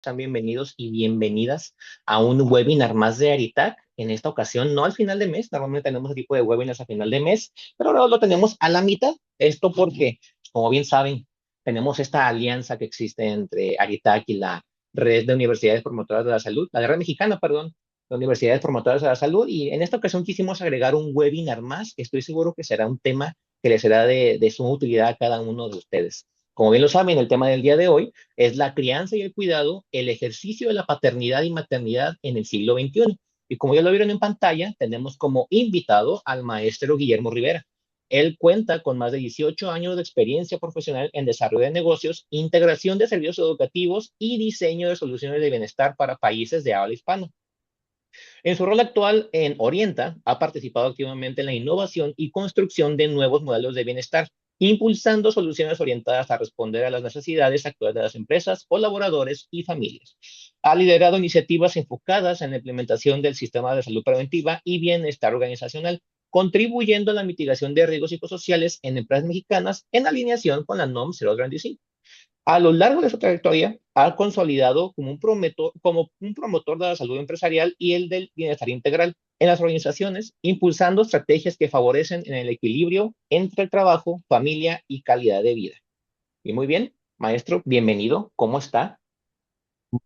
Sean bienvenidos y bienvenidas a un webinar más de Aritac. En esta ocasión, no al final de mes, normalmente tenemos este tipo de webinars a final de mes, pero ahora lo tenemos a la mitad. Esto porque, como bien saben, tenemos esta alianza que existe entre Aritac y la red de universidades promotoras de la salud, la red mexicana, perdón, de universidades promotoras de la salud. Y en esta ocasión quisimos agregar un webinar más, que estoy seguro que será un tema que les será de suma utilidad a cada uno de ustedes. Como bien lo saben, el tema del día de hoy es la crianza y el cuidado, el ejercicio de la paternidad y maternidad en el siglo XXI. Y como ya lo vieron en pantalla, tenemos como invitado al maestro Guillermo Rivera. Él cuenta con más de 18 años de experiencia profesional en desarrollo de negocios, integración de servicios educativos y diseño de soluciones de bienestar para países de habla hispana. En su rol actual en Orienta, ha participado activamente en la innovación y construcción de nuevos modelos de bienestar, impulsando soluciones orientadas a responder a las necesidades actuales de las empresas, colaboradores y familias. Ha liderado iniciativas enfocadas en la implementación del sistema de salud preventiva y bienestar organizacional, contribuyendo a la mitigación de riesgos psicosociales en empresas mexicanas en alineación con la NOM 035. A lo largo de su trayectoria, ha consolidado como un promotor de la salud empresarial y el del bienestar integral en las organizaciones, impulsando estrategias que favorecen en el equilibrio entre el trabajo, familia y calidad de vida. Y muy bien, maestro, bienvenido. ¿Cómo está?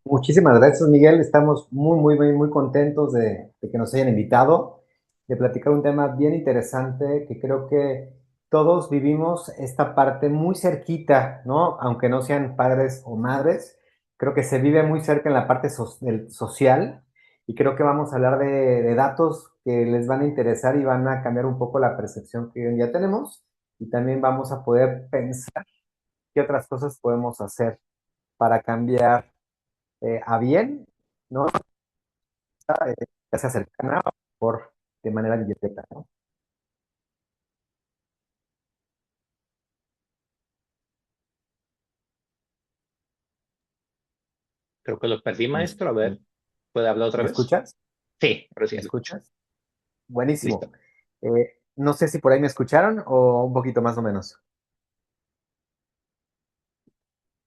Muchísimas gracias, Miguel. Estamos muy contentos de que nos hayan invitado, de platicar un tema bien interesante que creo que todos vivimos esta parte muy cerquita, ¿no? Aunque no sean padres o madres, creo que se vive muy cerca en la parte del social y creo que vamos a hablar de datos que les van a interesar y van a cambiar un poco la percepción que hoy en día tenemos y también vamos a poder pensar qué otras cosas podemos hacer para cambiar a bien, ¿no? Ya sea cercana o por de manera indirecta, ¿no? Creo que lo perdí, ¿Me, maestro. A ver, ¿puede hablar otra me vez? escuchas? Sí, ahora sí ¿Me lo escucho. escuchas? Buenísimo. Listo. No sé si por ahí me escucharon o un poquito más o menos.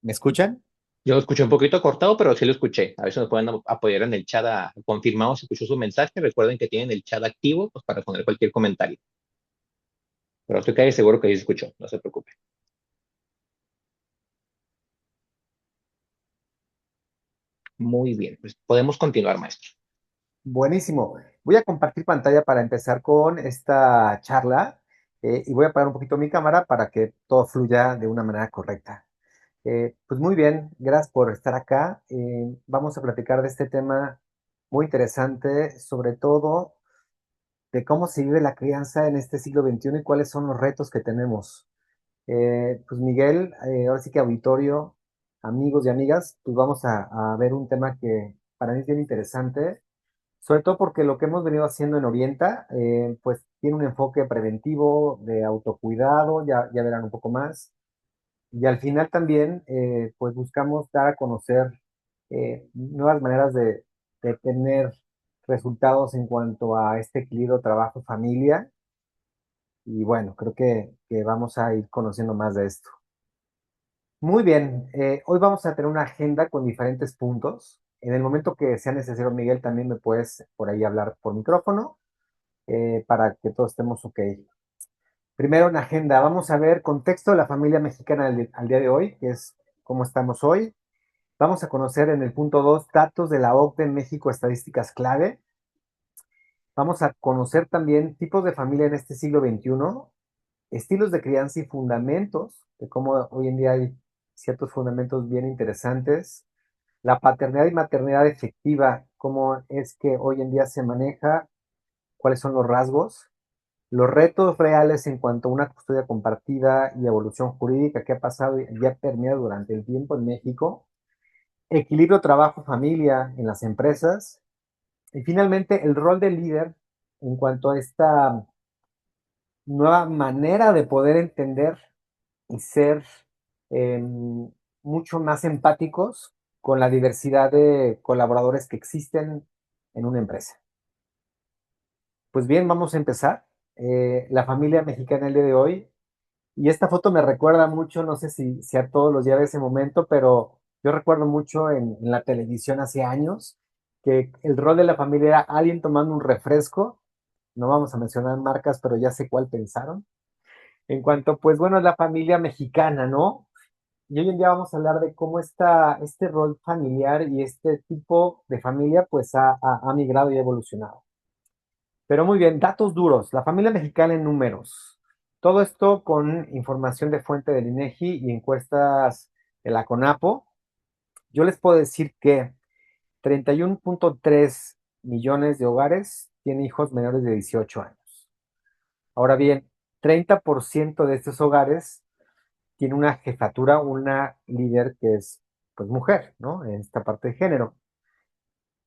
¿Me escuchan? Yo lo escuché un poquito cortado, pero sí lo escuché. A ver si nos pueden apoyar en el chat a confirmar si escuchó su mensaje. Recuerden que tienen el chat activo pues, para poner cualquier comentario. Pero estoy casi seguro que sí se escuchó, no se preocupe. Muy bien, pues podemos continuar, maestro. Buenísimo. Voy a compartir pantalla para empezar con esta charla y voy a apagar un poquito mi cámara para que todo fluya de una manera correcta. Pues muy bien, gracias por estar acá. Vamos a platicar de este tema muy interesante, sobre todo de cómo se vive la crianza en este siglo XXI y cuáles son los retos que tenemos. Pues Miguel, ahora sí que auditorio, amigos y amigas, pues vamos a ver un tema que para mí es bien interesante, sobre todo porque lo que hemos venido haciendo en Orienta, pues tiene un enfoque preventivo, de autocuidado, ya verán un poco más, y al final también, pues buscamos dar a conocer nuevas maneras de tener resultados en cuanto a este equilibrio trabajo-familia. Y bueno, creo que vamos a ir conociendo más de esto. Muy bien, hoy vamos a tener una agenda con diferentes puntos. En el momento que sea necesario, Miguel, también me puedes por ahí hablar por micrófono para que todos estemos ok. Primero, en agenda, vamos a ver contexto de la familia mexicana al día de hoy, que es cómo estamos hoy. Vamos a conocer en el punto 2 datos de la OCDE en México, estadísticas clave. Vamos a conocer también tipos de familia en este siglo XXI, estilos de crianza y fundamentos, de cómo hoy en día hay ciertos fundamentos bien interesantes. La paternidad y maternidad efectiva, cómo es que hoy en día se maneja, cuáles son los rasgos, los retos reales en cuanto a una custodia compartida y evolución jurídica que ha pasado y ha permeado durante el tiempo en México, equilibrio trabajo-familia en las empresas y finalmente el rol del líder en cuanto a esta nueva manera de poder entender y ser eh, mucho más empáticos con la diversidad de colaboradores que existen en una empresa. Pues bien, vamos a empezar. La familia mexicana el día de hoy. Y esta foto me recuerda mucho, no sé si a todos los lleva ese momento, pero Yo recuerdo mucho en la televisión hace años que el rol de la familia era alguien tomando un refresco, no vamos a mencionar marcas, pero ya sé cuál pensaron. En cuanto, pues bueno, es la familia mexicana, ¿no? Y hoy en día vamos a hablar de cómo este rol familiar y este tipo de familia pues ha migrado y ha evolucionado. Pero muy bien, datos duros. La familia mexicana en números. Todo esto con información de fuente del INEGI y encuestas de la CONAPO. Yo les puedo decir que 31.3 millones de hogares tienen hijos menores de 18 años. Ahora bien, 30% de estos hogares tiene una jefatura, una líder que es pues mujer, ¿no? En esta parte de género.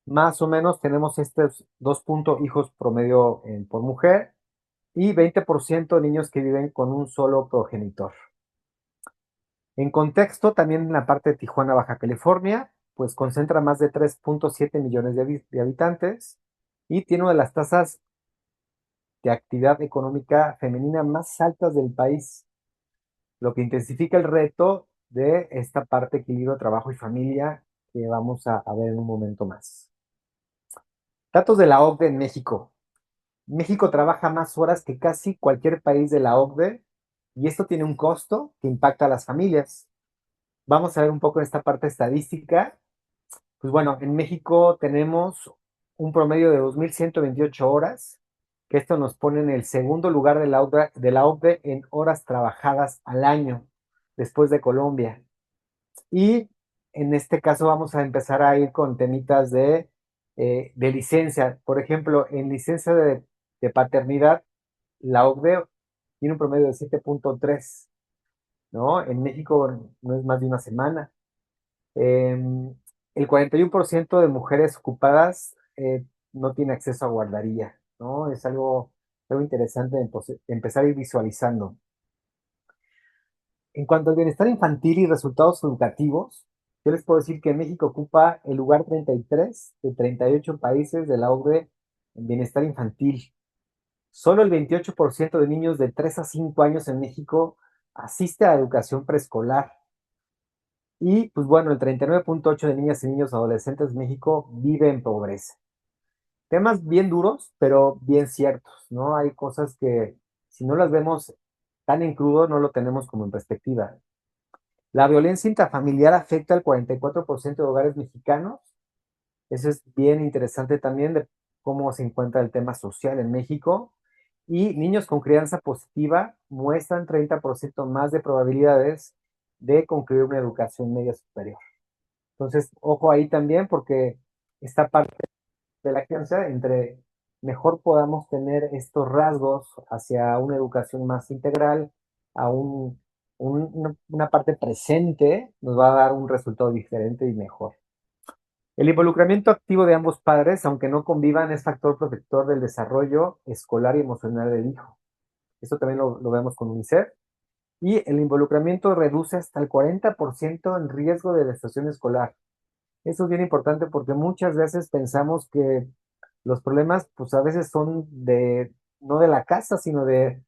Más o menos tenemos estos 2 hijos promedio por mujer y 20% de niños que viven con un solo progenitor. En contexto, también en la parte de Tijuana, Baja California, pues concentra más de 3.7 millones de habitantes y tiene una de las tasas de actividad económica femenina más altas del país, lo que intensifica el reto de esta parte equilibrio trabajo y familia que vamos a ver en un momento más. Datos de la OCDE en México. México trabaja más horas que casi cualquier país de la OCDE y esto tiene un costo que impacta a las familias. Vamos a ver un poco esta parte estadística. Pues bueno, en México tenemos un promedio de 2.128 horas, que esto nos pone en el segundo lugar de la OCDE en horas trabajadas al año, después de Colombia. Y en este caso vamos a empezar a ir con temitas de licencia. Por ejemplo, en licencia de paternidad, la OCDE tiene un promedio de 7.3, ¿no? En México no es más de una semana. El 41% de mujeres ocupadas no tiene acceso a guardería, ¿no? Es algo interesante de empezar a ir visualizando. En cuanto al bienestar infantil y resultados educativos, yo les puedo decir que México ocupa el lugar 33 de 38 países de la OCDE en bienestar infantil. Solo el 28% de niños de 3 a 5 años en México asiste a educación preescolar. Y pues bueno, el 39.8 de niñas y niños adolescentes de México vive en pobreza. Temas bien duros, pero bien ciertos, ¿no? Hay cosas que si no las vemos tan en crudo, no lo tenemos como en perspectiva. La violencia intrafamiliar afecta al 44% de hogares mexicanos. Eso es bien interesante también de cómo se encuentra el tema social en México. Y niños con crianza positiva muestran 30% más de probabilidades de concluir una educación media superior. Entonces, ojo ahí también porque esta parte de la crianza, entre mejor podamos tener estos rasgos hacia una educación más integral, a una parte presente, nos va a dar un resultado diferente y mejor. El involucramiento activo de ambos padres, aunque no convivan, es factor protector del desarrollo escolar y emocional del hijo. Esto también lo vemos con UNICEF. Y el involucramiento reduce hasta el 40% en riesgo de deserción escolar. Eso es bien importante porque muchas veces pensamos que los problemas, pues a veces son no de la casa, sino de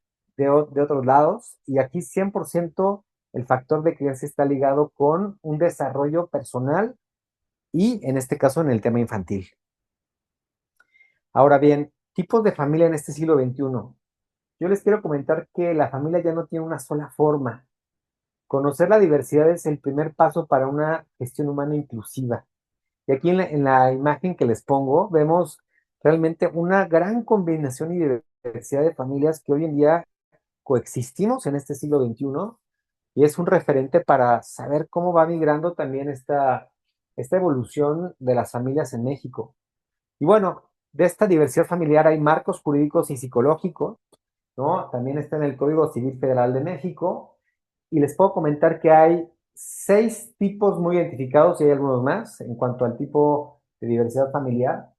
otros lados. Y aquí 100% el factor de crianza está ligado con un desarrollo personal y en este caso en el tema infantil. Ahora bien, tipos de familia en este siglo XXI. Yo les quiero comentar que la familia ya no tiene una sola forma. Conocer la diversidad es el primer paso para una gestión humana inclusiva. Y aquí en la imagen que les pongo, vemos realmente una gran combinación y diversidad de familias que hoy en día coexistimos en este siglo XXI y es un referente para saber cómo va migrando también esta evolución de las familias en México. Y bueno, de esta diversidad familiar hay marcos jurídicos y psicológicos, ¿no? También está en el Código Civil Federal de México y les puedo comentar que hay 6 tipos muy identificados y hay algunos más en cuanto al tipo de diversidad familiar.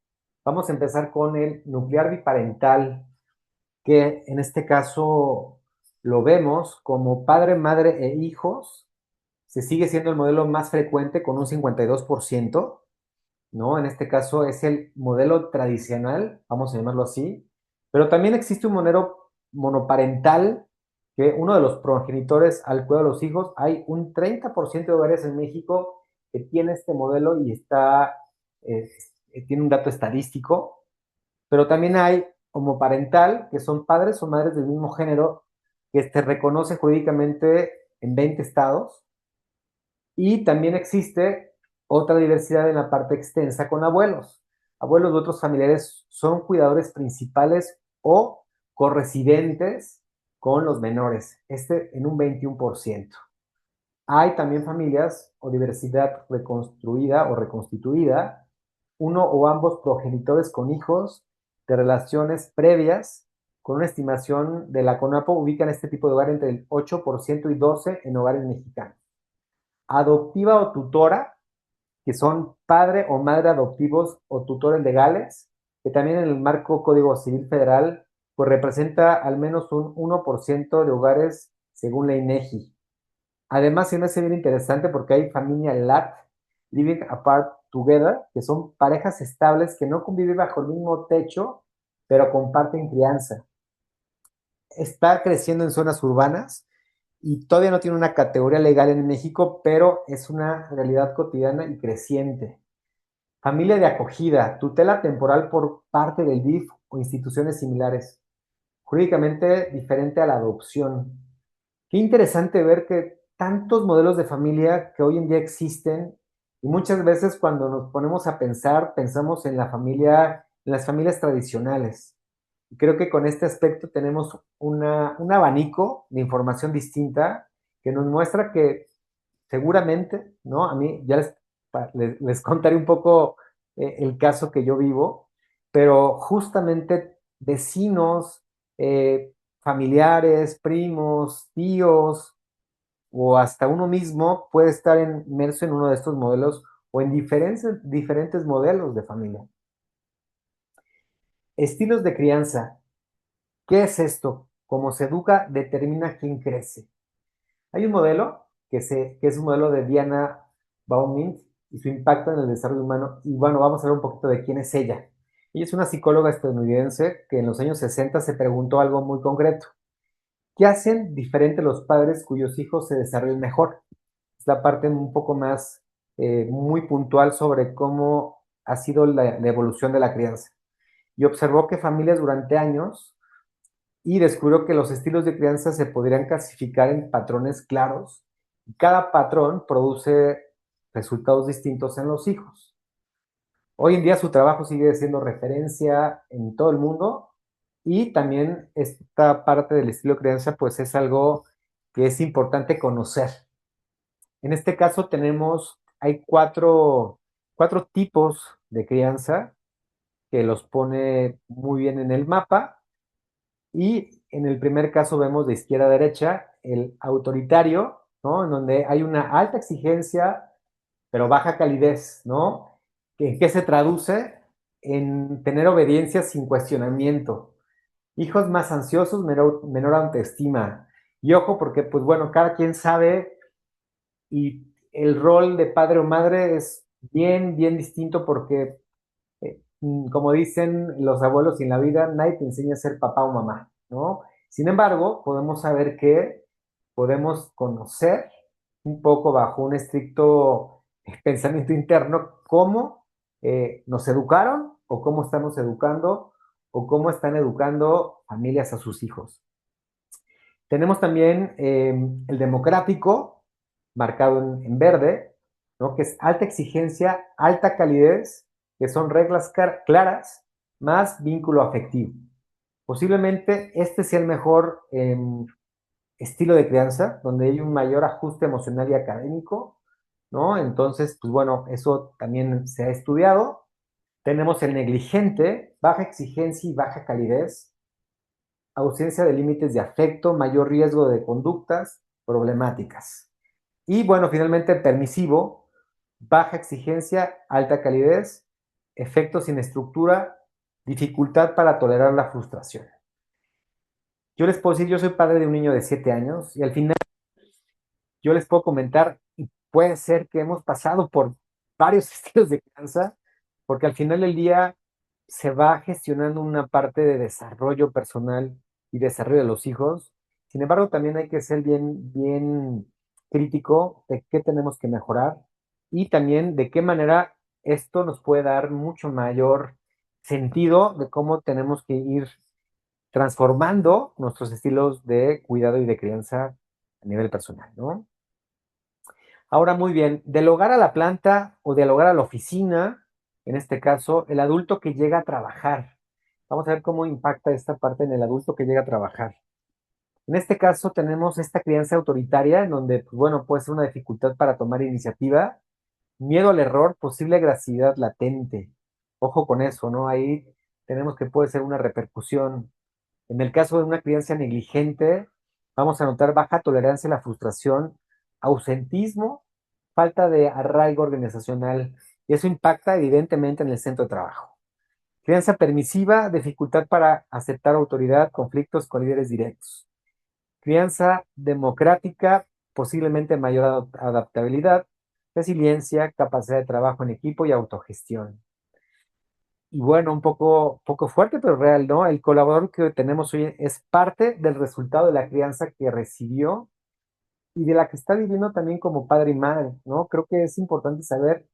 Vamos a empezar con el nuclear biparental, que en este caso lo vemos como padre, madre e hijos. Se sigue siendo el modelo más frecuente con un 52%, ¿no? En este caso es el modelo tradicional, vamos a llamarlo así, pero también existe un modelo monoparental que uno de los progenitores al cuidado de los hijos, hay un 30% de hogares en México que tiene este modelo y está, eh, tiene un dato estadístico, pero también hay homoparental, que son padres o madres del mismo género, que se reconoce jurídicamente en 20 estados, y también existe otra diversidad en la parte extensa con abuelos. Abuelos de otros familiares son cuidadores principales o corresidentes con los menores, este en un 21%. Hay también familias o diversidad reconstruida o reconstituida, uno o ambos progenitores con hijos de relaciones previas, con una estimación de la CONAPO, ubican este tipo de hogar entre el 8% y 12% en hogares mexicanos. Adoptiva o tutora, que son padre o madre adoptivos o tutores legales, que también en el marco Código Civil Federal, pues representa al menos un 1% de hogares según la INEGI. Además, se me hace bien interesante porque hay familia LAT, Living Apart Together, que son parejas estables que no conviven bajo el mismo techo, pero comparten crianza. Está creciendo en zonas urbanas y todavía no tiene una categoría legal en México, pero es una realidad cotidiana y creciente. Familia de acogida, tutela temporal por parte del DIF o instituciones similares, jurídicamente diferente a la adopción. Qué interesante ver que tantos modelos de familia que hoy en día existen y muchas veces cuando nos ponemos a pensar, pensamos en la familia, en las familias tradicionales. Y creo que con este aspecto tenemos un abanico de información distinta que nos muestra que seguramente, ¿no? A mí ya les contaré un poco el caso que yo vivo, pero justamente vecinos, familiares, primos, tíos o hasta uno mismo puede estar inmerso en uno de estos modelos o en diferentes modelos de familia. Estilos de crianza. ¿Qué es esto? Cómo se educa determina quién crece. Hay un modelo que es un modelo de Diana Baumint y su impacto en el desarrollo humano. Y bueno, vamos a ver un poquito de quién es ella. Ella es una psicóloga estadounidense que en los años 60 se preguntó algo muy concreto. ¿Qué hacen diferente los padres cuyos hijos se desarrollan mejor? Es la parte un poco más muy puntual sobre cómo ha sido la evolución de la crianza. Y observó que familias durante años y descubrió que los estilos de crianza se podrían clasificar en patrones claros y cada patrón produce resultados distintos en los hijos. Hoy en día su trabajo sigue siendo referencia en todo el mundo y también esta parte del estilo de crianza pues es algo que es importante conocer. En este caso hay cuatro tipos de crianza que los pone muy bien en el mapa. Y en el primer caso vemos de izquierda a derecha el autoritario, ¿no? En donde hay una alta exigencia, pero baja calidez, ¿no? ¿En qué se traduce? En tener obediencia sin cuestionamiento. Hijos más ansiosos, menor autoestima. Y ojo, porque, pues bueno, cada quien sabe y el rol de padre o madre es bien distinto porque como dicen los abuelos en la vida, nadie te enseña a ser papá o mamá, ¿no? Sin embargo, podemos saber que podemos conocer un poco bajo un estricto pensamiento interno cómo nos educaron o cómo estamos educando o cómo están educando familias a sus hijos. Tenemos también el democrático, marcado en verde, ¿no? Que es alta exigencia, alta calidez, que son reglas claras, más vínculo afectivo. Posiblemente este sea el mejor estilo de crianza, donde hay un mayor ajuste emocional y académico, ¿no? Entonces, pues bueno, eso también se ha estudiado. Tenemos el negligente, baja exigencia y baja calidez, ausencia de límites de afecto, mayor riesgo de conductas problemáticas. Y bueno, finalmente permisivo, baja exigencia, alta calidez, efectos sin estructura, dificultad para tolerar la frustración. Yo les puedo decir, yo soy padre de un niño de 7 años y al final yo les puedo comentar, y puede ser que hemos pasado por varios estilos de crianza, porque al final del día se va gestionando una parte de desarrollo personal y desarrollo de los hijos. Sin embargo, también hay que ser bien crítico de qué tenemos que mejorar y también de qué manera esto nos puede dar mucho mayor sentido de cómo tenemos que ir transformando nuestros estilos de cuidado y de crianza a nivel personal, ¿no? Ahora, muy bien, del hogar a la planta o del hogar a la oficina, en este caso, el adulto que llega a trabajar. Vamos a ver cómo impacta esta parte en el adulto que llega a trabajar. En este caso tenemos esta crianza autoritaria en donde, pues, bueno, puede ser una dificultad para tomar iniciativa, miedo al error, posible agresividad latente. Ojo con eso, ¿no? Ahí tenemos que puede ser una repercusión. En el caso de una crianza negligente, vamos a notar baja tolerancia a la frustración, ausentismo, falta de arraigo organizacional, y eso impacta evidentemente en el centro de trabajo. Crianza permisiva, dificultad para aceptar autoridad, conflictos con líderes directos. Crianza democrática, posiblemente mayor adaptabilidad, resiliencia, capacidad de trabajo en equipo y autogestión. Y bueno, un poco fuerte, pero real, ¿no? El colaborador que tenemos hoy es parte del resultado de la crianza que recibió y de la que está viviendo también como padre y madre, ¿no? Creo que es importante saber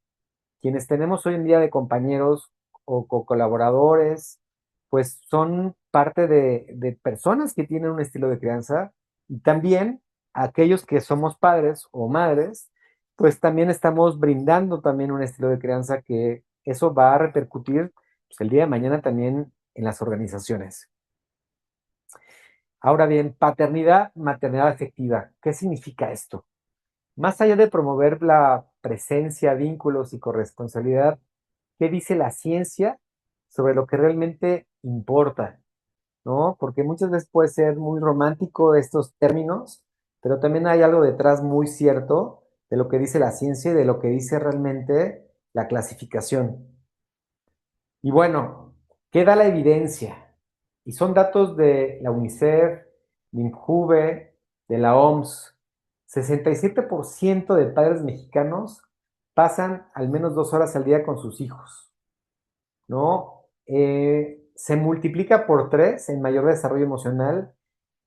quienes tenemos hoy en día de compañeros o colaboradores, pues son parte de personas que tienen un estilo de crianza y también aquellos que somos padres o madres, pues también estamos brindando también un estilo de crianza que eso va a repercutir pues, el día de mañana también en las organizaciones. Ahora bien, paternidad, maternidad afectiva. ¿Qué significa esto? Más allá de promover la presencia, vínculos y corresponsabilidad, ¿qué dice la ciencia sobre lo que realmente importa? ¿No? Porque muchas veces puede ser muy romántico estos términos, pero también hay algo detrás muy cierto de lo que dice la ciencia y de lo que dice realmente la clasificación. Y bueno, ¿qué da la evidencia? Y son datos de la UNICEF, de INJUVE, de la OMS. 67% de padres mexicanos pasan al menos 2 horas al día con sus hijos, ¿no? Se multiplica por tres en mayor desarrollo emocional,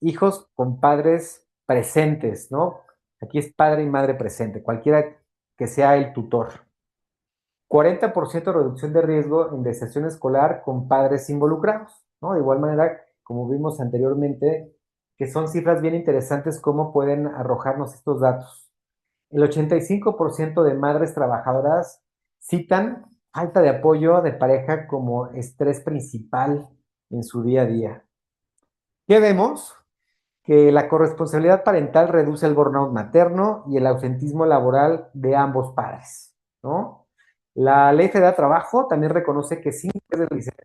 hijos con padres presentes, ¿no? Aquí es padre y madre presente, cualquiera que sea el tutor. 40% de reducción de riesgo en deserción escolar con padres involucrados, ¿no? De igual manera, como vimos anteriormente, que son cifras bien interesantes cómo pueden arrojarnos estos datos. El 85% de madres trabajadoras citan falta de apoyo de pareja como estrés principal en su día a día. ¿Qué vemos? Que la corresponsabilidad parental reduce el burnout materno y el ausentismo laboral de ambos padres, ¿no? La Ley Federal de Trabajo también reconoce que 5 meses de licencia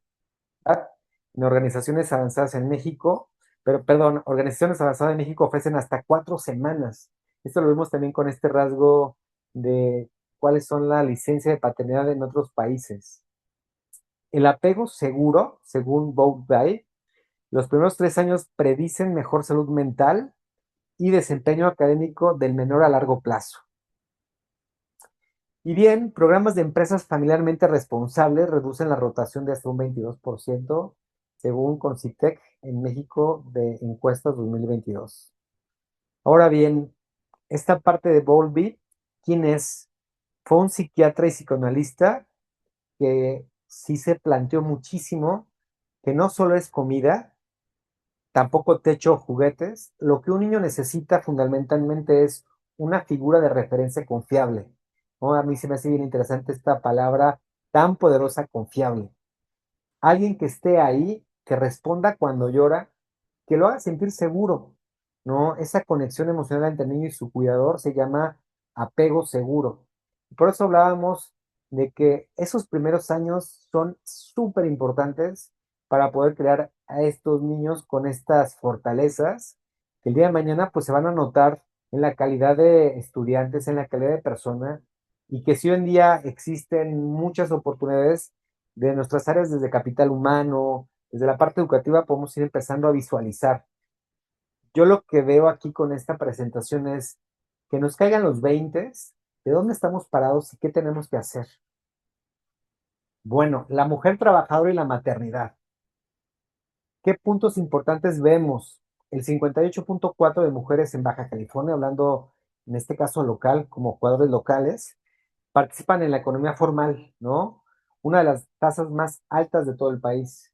en organizaciones avanzadas en México, pero perdón, organizaciones avanzadas en México ofrecen hasta 4 semanas. Esto lo vemos también con este rasgo de cuáles son la licencia de paternidad en otros países. El apego seguro, según Bowlby, los primeros 3 años predicen mejor salud mental y desempeño académico del menor a largo plazo. Y bien, programas de empresas familiarmente responsables reducen la rotación de hasta un 22%, según Concitec en México de encuestas 2022. Ahora bien, esta parte de Bowlby, ¿quién es? Fue un psiquiatra y psicoanalista que sí se planteó muchísimo que no solo es comida, tampoco techo o juguetes. Lo que un niño necesita fundamentalmente es una figura de referencia confiable, ¿no? A mí se me hace bien interesante esta palabra tan poderosa, confiable. Alguien que esté ahí, que responda cuando llora, que lo haga sentir seguro, ¿no? Esa conexión emocional entre el niño y su cuidador se llama apego seguro. Por eso hablábamos de que esos primeros años son súper importantes para poder crear a estos niños con estas fortalezas que el día de mañana pues se van a notar en la calidad de estudiantes, en la calidad de persona y que si hoy en día existen muchas oportunidades de nuestras áreas desde capital humano, desde la parte educativa podemos ir empezando a visualizar. Yo lo que veo aquí con esta presentación es que nos caigan los 20, de dónde estamos parados y qué tenemos que hacer. Bueno, la mujer trabajadora y la maternidad. ¿Qué puntos importantes vemos? El 58.4 de mujeres en Baja California, hablando en este caso local, como jugadores locales, participan en la economía formal, ¿no? Una de las tasas más altas de todo el país.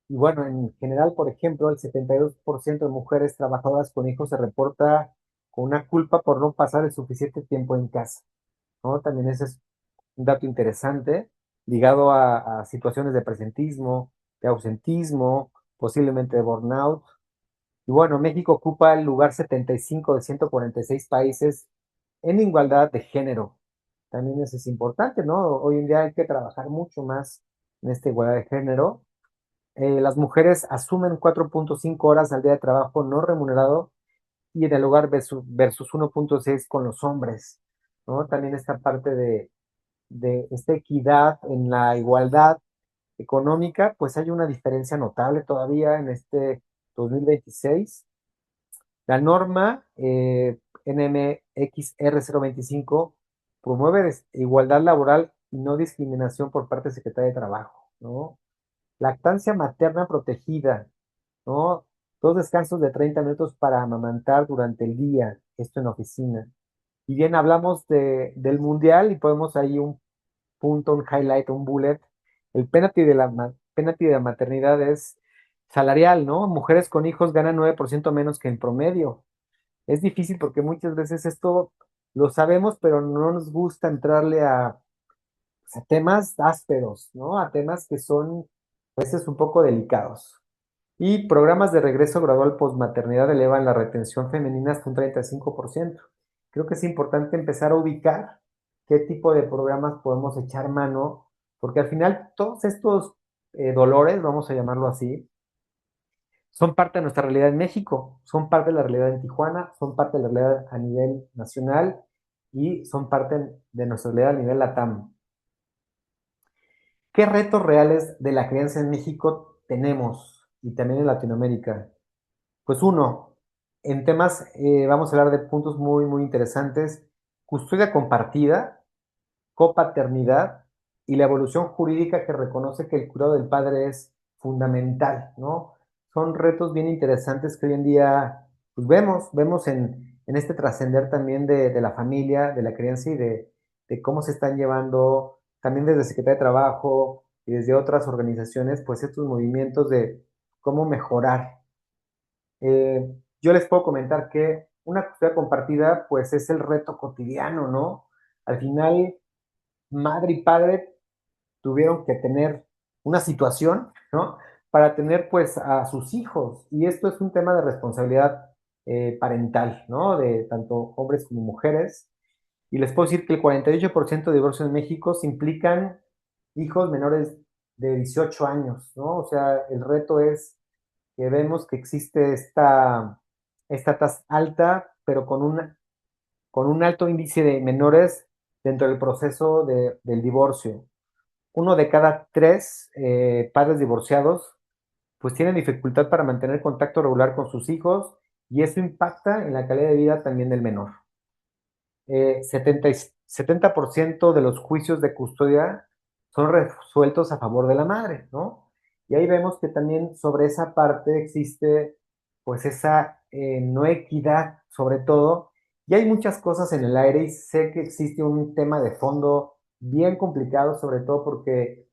Y bueno, en general, por ejemplo, el 72% de mujeres trabajadoras con hijos se reporta con una culpa por no pasar el suficiente tiempo en casa, ¿no? También ese es un dato interesante ligado a situaciones de presentismo, de ausentismo, posiblemente de burnout. Y bueno, México ocupa el lugar 75 de 146 países en igualdad de género. También eso es importante, ¿no? Hoy en día hay que trabajar mucho más en esta igualdad de género. Las mujeres asumen 4.5 horas al día de trabajo no remunerado y en el hogar versus 1.6 con los hombres, ¿no? También esta parte de esta equidad en la igualdad económica, pues hay una diferencia notable todavía en este 2026. La norma NMXR 025 promueve igualdad laboral y no discriminación por parte de Secretaría de Trabajo, ¿no? Lactancia materna protegida, ¿no? Dos descansos de 30 minutos para amamantar durante el día, esto en oficina. Y bien, hablamos del mundial y podemos ahí un punto, un highlight, un bullet. El penalty de la maternidad es salarial, ¿no? Mujeres con hijos ganan 9% menos que en promedio. Es difícil porque muchas veces esto lo sabemos, pero no nos gusta entrarle a temas ásperos, ¿no? A temas que son a veces un poco delicados. Y programas de regreso gradual postmaternidad elevan la retención femenina hasta un 35%. Creo que es importante empezar a ubicar qué tipo de programas podemos echar mano, porque al final todos estos dolores, vamos a llamarlo así, son parte de nuestra realidad en México, son parte de la realidad en Tijuana, son parte de la realidad a nivel nacional y son parte de nuestra realidad a nivel LATAM. ¿Qué retos reales de la crianza en México tenemos y también en Latinoamérica? Pues uno, en temas, vamos a hablar de puntos muy, muy interesantes. Custodia compartida, copaternidad y la evolución jurídica que reconoce que el cuidado del padre es fundamental, ¿no? Son retos bien interesantes que hoy en día pues vemos en este trascender también de la familia, de la crianza y de cómo se están llevando también desde Secretaría de Trabajo y desde otras organizaciones, pues estos movimientos de cómo mejorar. Eh, yo les puedo comentar que una custodia compartida, pues es el reto cotidiano, ¿no? Al final, madre y padre tuvieron que tener una situación, ¿no? Para tener pues a sus hijos. Y esto es un tema de responsabilidad parental, ¿no? De tanto hombres como mujeres. Y les puedo decir que el 48% de divorcios en México se implican hijos menores de 18 años, ¿no? O sea, el reto es que vemos que existe esta tasa alta, pero con un alto índice de menores dentro del proceso del divorcio. Uno de cada tres padres divorciados pues tienen dificultad para mantener contacto regular con sus hijos y eso impacta en la calidad de vida también del menor. 70% de los juicios de custodia son resueltos a favor de la madre, ¿no? Y ahí vemos que también sobre esa parte existe pues esa no equidad sobre todo, y hay muchas cosas en el aire y sé que existe un tema de fondo bien complicado, sobre todo porque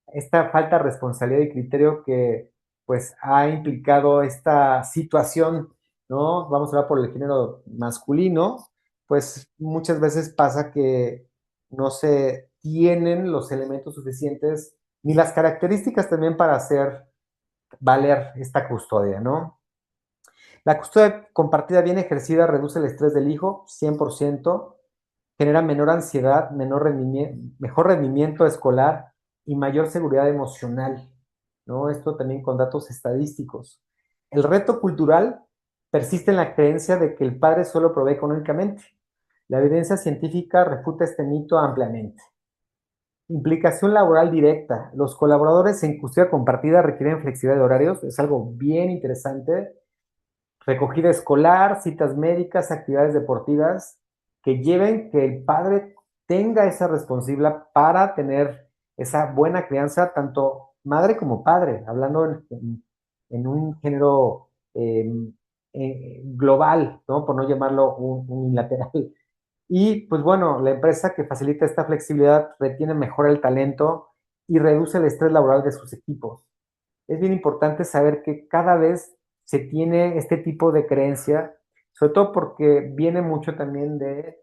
esta falta de responsabilidad y criterio que pues ha implicado esta situación, ¿no? Vamos a hablar por el género masculino, pues muchas veces pasa que no se tienen los elementos suficientes ni las características también para hacer valer esta custodia, ¿no? La custodia compartida bien ejercida reduce el estrés del hijo 100%, genera menor ansiedad, mejor rendimiento escolar y mayor seguridad emocional, ¿no? Esto también con datos estadísticos. El reto cultural persiste en la creencia de que el padre solo provee económicamente. La evidencia científica refuta este mito ampliamente. Implicación laboral directa. Los colaboradores en custodia compartida requieren flexibilidad de horarios, es algo bien interesante. Recogida escolar, citas médicas, actividades deportivas que lleven que el padre tenga esa responsabilidad para tener esa buena crianza, tanto madre como padre, hablando en un género global, ¿no? Por no llamarlo unilateral. Y pues bueno, la empresa que facilita esta flexibilidad retiene mejor el talento y reduce el estrés laboral de sus equipos. Es bien importante saber que cada vez se tiene este tipo de creencia, sobre todo porque viene mucho también de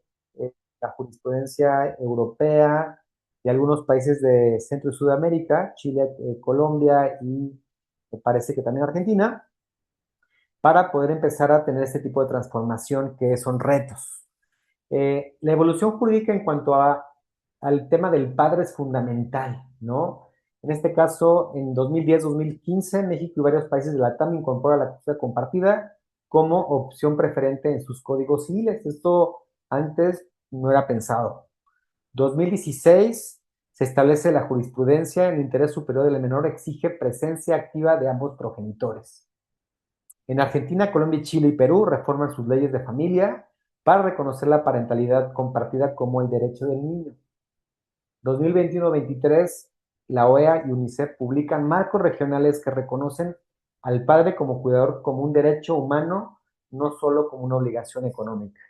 la jurisprudencia europea, de algunos países de Centro y Sudamérica, Chile, Colombia y me parece que también Argentina, para poder empezar a tener este tipo de transformación que son retos. La evolución jurídica en cuanto al tema del padre es fundamental, ¿no? En este caso, en 2010-2015, México y varios países de la TAM incorporan la custodia compartida como opción preferente en sus códigos civiles. Esto antes no era pensado. 2016 se establece la jurisprudencia, el interés superior del menor exige presencia activa de ambos progenitores. En Argentina, Colombia, Chile y Perú reforman sus leyes de familia para reconocer la parentalidad compartida como el derecho del niño. 2021-23, la OEA y UNICEF publican marcos regionales que reconocen al padre como cuidador como un derecho humano, no solo como una obligación económica.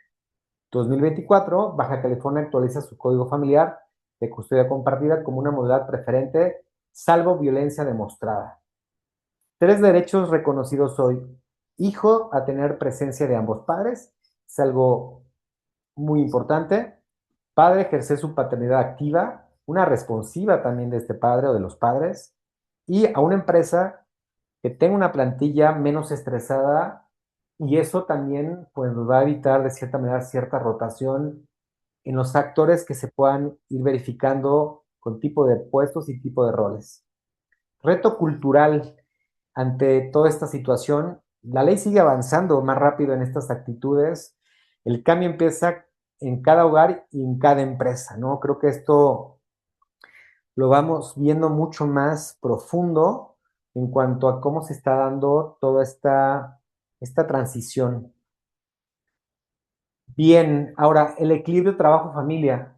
2024, Baja California actualiza su código familiar de custodia compartida como una modalidad preferente, salvo violencia demostrada. Tres derechos reconocidos hoy. Hijo a tener presencia de ambos padres, es algo muy importante. Padre ejercer su paternidad activa, una responsiva también de este padre o de los padres. Y a una empresa que tenga una plantilla menos estresada y eso también pues va a evitar de cierta manera cierta rotación en los actores que se puedan ir verificando con tipo de puestos y tipo de roles. Reto cultural ante toda esta situación. La ley sigue avanzando más rápido en estas actitudes. El cambio empieza en cada hogar y en cada empresa, ¿no? Creo que esto lo vamos viendo mucho más profundo en cuanto a cómo se está dando toda esta transición. Bien, ahora el equilibrio trabajo-familia.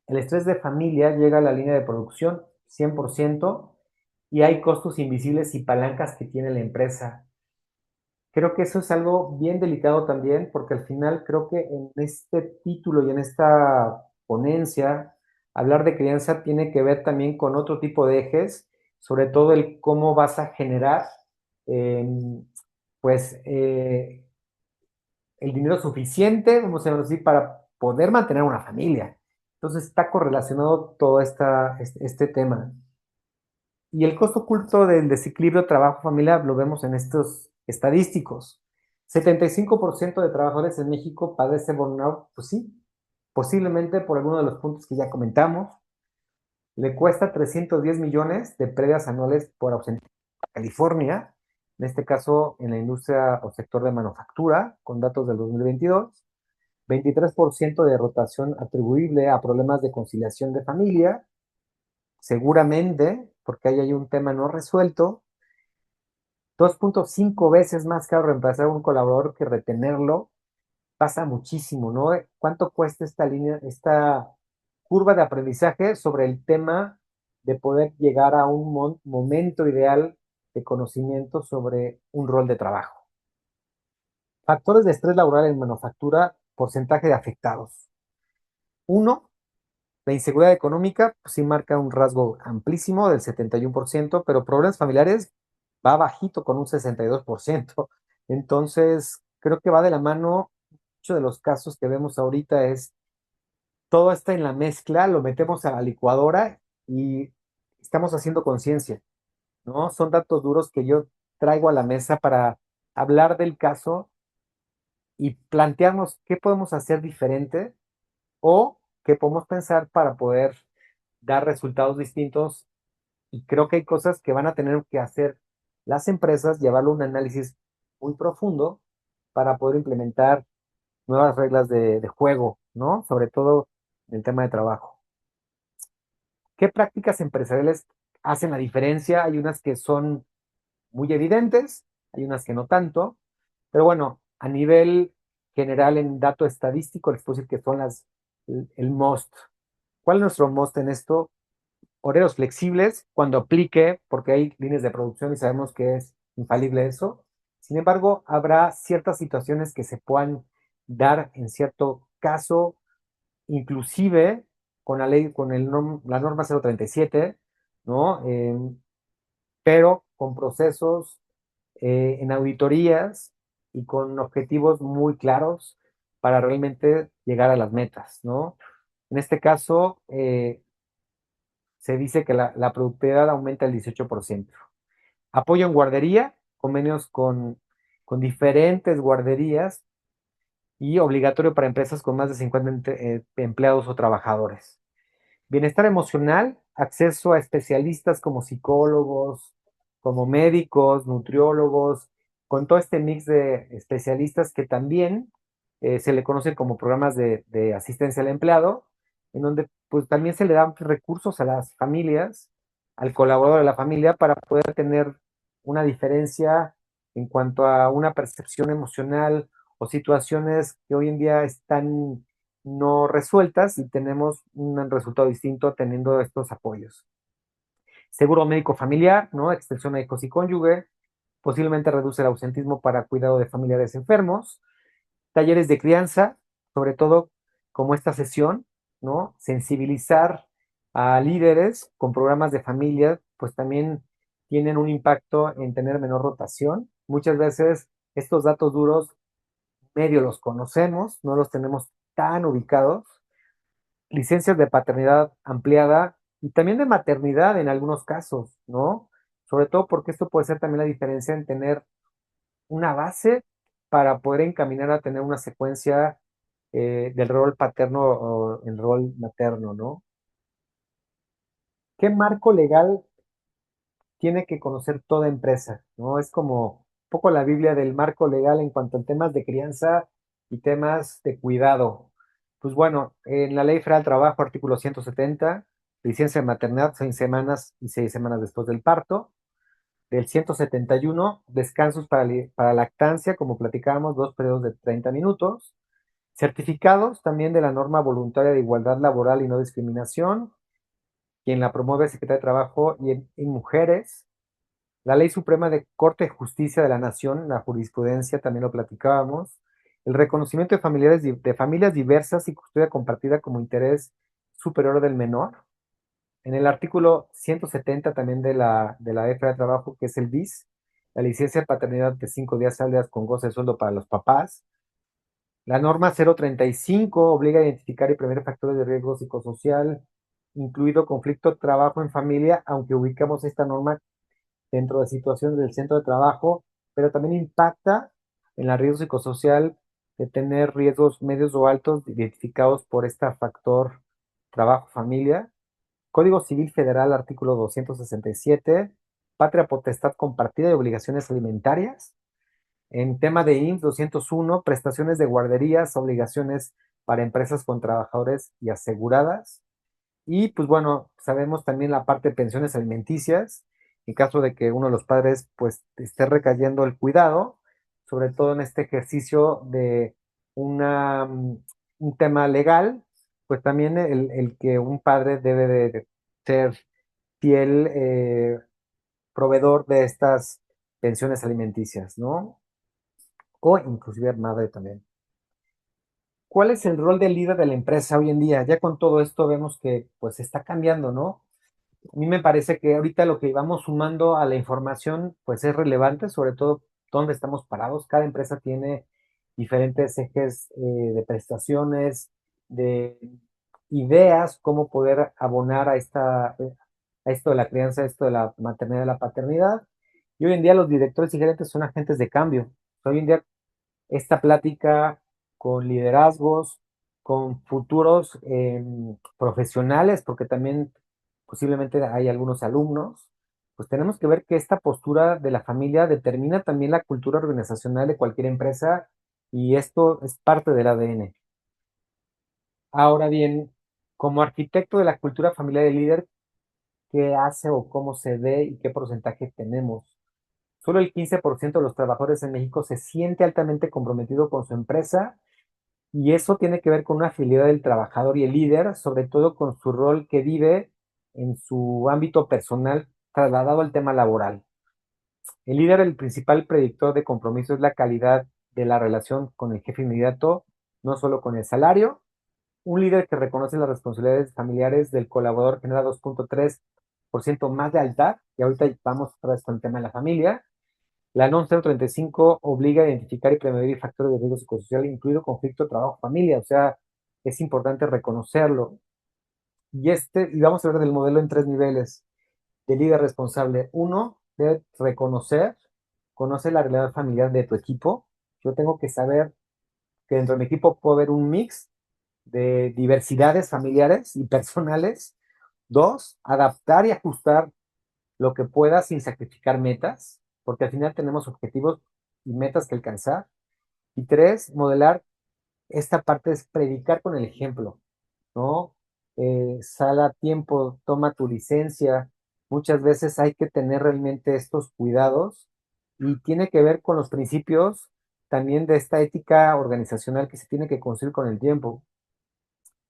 El estrés de familia llega a la línea de producción 100% y hay costos invisibles y palancas que tiene la empresa. Creo que eso es algo bien delicado también, porque al final creo que en este título y en esta ponencia, hablar de crianza tiene que ver también con otro tipo de ejes, sobre todo el cómo vas a generar, eh, pues, el dinero suficiente, vamos a decirlo así, para poder mantener una familia. Entonces está correlacionado todo este tema. Y el costo oculto del desequilibrio trabajo-familia lo vemos en estos estadísticos. 75% de trabajadores en México padecen burnout, pues sí, posiblemente por alguno de los puntos que ya comentamos. Le cuesta 310 millones de pérdidas anuales por ausencia a California, en este caso en la industria o sector de manufactura, con datos del 2022. 23% de rotación atribuible a problemas de conciliación de familia, seguramente, porque ahí hay un tema no resuelto. 2.5 veces más caro reemplazar a un colaborador que retenerlo. Pasa muchísimo, ¿no? ¿Cuánto cuesta esta línea, esta curva de aprendizaje sobre el tema de poder llegar a un momento ideal de conocimiento sobre un rol de trabajo? Factores de estrés laboral en manufactura, porcentaje de afectados. Uno, la inseguridad económica, pues sí marca un rasgo amplísimo del 71%, pero problemas familiares va bajito con un 62%. Entonces, creo que va de la mano. Muchos de los casos que vemos ahorita es todo está en la mezcla, lo metemos a la licuadora y estamos haciendo conciencia, ¿no? Son datos duros que yo traigo a la mesa para hablar del caso y plantearnos qué podemos hacer diferente o qué podemos pensar para poder dar resultados distintos. Y creo que hay cosas que van a tener que hacer las empresas, llevarlo a un análisis muy profundo para poder implementar nuevas reglas de juego, ¿no? Sobre todo en el tema de trabajo. ¿Qué prácticas empresariales hacen la diferencia? Hay unas que son muy evidentes, hay unas que no tanto, pero bueno, a nivel general en dato estadístico les puedo decir que son el most. ¿Cuál es nuestro most en esto? Horarios flexibles cuando aplique, porque hay líneas de producción y sabemos que es infalible eso. Sin embargo, habrá ciertas situaciones que se puedan dar en cierto caso inclusive con la ley, con la norma 037, ¿no? Pero con procesos en auditorías y con objetivos muy claros para realmente llegar a las metas, ¿no? En este caso, se dice que la productividad aumenta el 18%. Apoyo en guardería, convenios con diferentes guarderías y obligatorio para empresas con más de 50 empleados o trabajadores. Bienestar emocional, acceso a especialistas como psicólogos, como médicos, nutriólogos, con todo este mix de especialistas que también se le conoce como programas de asistencia al empleado, en donde pues también se le dan recursos a las familias, al colaborador de la familia para poder tener una diferencia en cuanto a una percepción emocional o situaciones que hoy en día están no resueltas y tenemos un resultado distinto teniendo estos apoyos. Seguro médico familiar, ¿no? Extensión médicos y cónyuge, posiblemente reduce el ausentismo para cuidado de familiares enfermos, talleres de crianza, sobre todo como esta sesión, ¿no? Sensibilizar a líderes con programas de familia, pues también tienen un impacto en tener menor rotación. Muchas veces estos datos duros medio los conocemos, no los tenemos tan ubicados, licencias de paternidad ampliada y también de maternidad en algunos casos, ¿no? Sobre todo porque esto puede ser también la diferencia en tener una base para poder encaminar a tener una secuencia del rol paterno o el rol materno, ¿no? ¿Qué marco legal tiene que conocer toda empresa? ¿No? Es como un poco la Biblia del marco legal en cuanto a temas de crianza y temas de cuidado. Pues bueno, en la Ley Federal del Trabajo, artículo 170, licencia de maternidad, 6 semanas y 6 semanas después del parto. Del 171, descansos para lactancia, como platicábamos, 2 periodos de 30 minutos. Certificados también de la norma voluntaria de igualdad laboral y no discriminación, quien la promueve es Secretaría de Trabajo y en mujeres. La Ley Suprema de Corte de Justicia de la Nación, la jurisprudencia, también lo platicábamos. El reconocimiento de familias diversas y custodia compartida como interés superior del menor. En el artículo 170 también de la FA de Trabajo, que es el BIS, la licencia de paternidad de 5 días hábiles con goce de sueldo para los papás. La norma 035 obliga a identificar y prevenir factores de riesgo psicosocial, incluido conflicto trabajo en familia, aunque ubicamos esta norma dentro de situaciones del centro de trabajo, pero también impacta en la riesgo psicosocial de tener riesgos medios o altos identificados por este factor trabajo-familia. Código Civil Federal, artículo 267, patria potestad compartida y obligaciones alimentarias. En tema de IMSS 201, prestaciones de guarderías, obligaciones para empresas con trabajadores y aseguradas. Y pues bueno, sabemos también la parte de pensiones alimenticias, en caso de que uno de los padres pues esté recayendo el cuidado, sobre todo en este ejercicio de una, un tema legal, pues también el que un padre debe de ser fiel proveedor de estas pensiones alimenticias, ¿no? O inclusive madre también. ¿Cuál es el rol del líder de la empresa hoy en día? Ya con todo esto vemos que pues está cambiando, ¿no? A mí me parece que ahorita lo que vamos sumando a la información, pues es relevante, sobre todo dónde estamos parados. Cada empresa tiene diferentes ejes de prestaciones, de ideas, cómo poder abonar a esto de la crianza, a esto de la maternidad y la paternidad. Y hoy en día los directores y gerentes son agentes de cambio. Hoy en día esta plática con liderazgos, con futuros profesionales, porque también posiblemente hay algunos alumnos, pues tenemos que ver que esta postura de la familia determina también la cultura organizacional de cualquier empresa y esto es parte del ADN. Ahora bien, como arquitecto de la cultura familiar del líder, ¿qué hace o cómo se ve y qué porcentaje tenemos? Solo el 15% de los trabajadores en México se siente altamente comprometido con su empresa. Y eso tiene que ver con una afinidad del trabajador y el líder, sobre todo con su rol que vive en su ámbito personal trasladado al tema laboral. El líder, el principal predictor de compromiso es la calidad de la relación con el jefe inmediato, no solo con el salario. un líder que reconoce las responsabilidades familiares del colaborador genera 2,3% más de lealtad, y ahorita vamos otra vez con el tema de la familia. La NOM 035 obliga a identificar y prevenir factores de riesgo psicosocial, incluido conflicto trabajo-familia, o sea, es importante reconocerlo. Y vamos a hablar del modelo en 3 niveles de líder responsable. Uno, debe reconocer, conoce la realidad familiar de tu equipo. Yo tengo que saber que dentro de mi equipo puede haber un mix de diversidades familiares y personales. Dos, adaptar y ajustar lo que pueda sin sacrificar metas, porque al final tenemos objetivos y metas que alcanzar. Y tres, modelar esta parte es predicar con el ejemplo, ¿no? Sal a tiempo, toma tu licencia. Muchas veces hay que tener realmente estos cuidados y tiene que ver con los principios también de esta ética organizacional que se tiene que construir con el tiempo.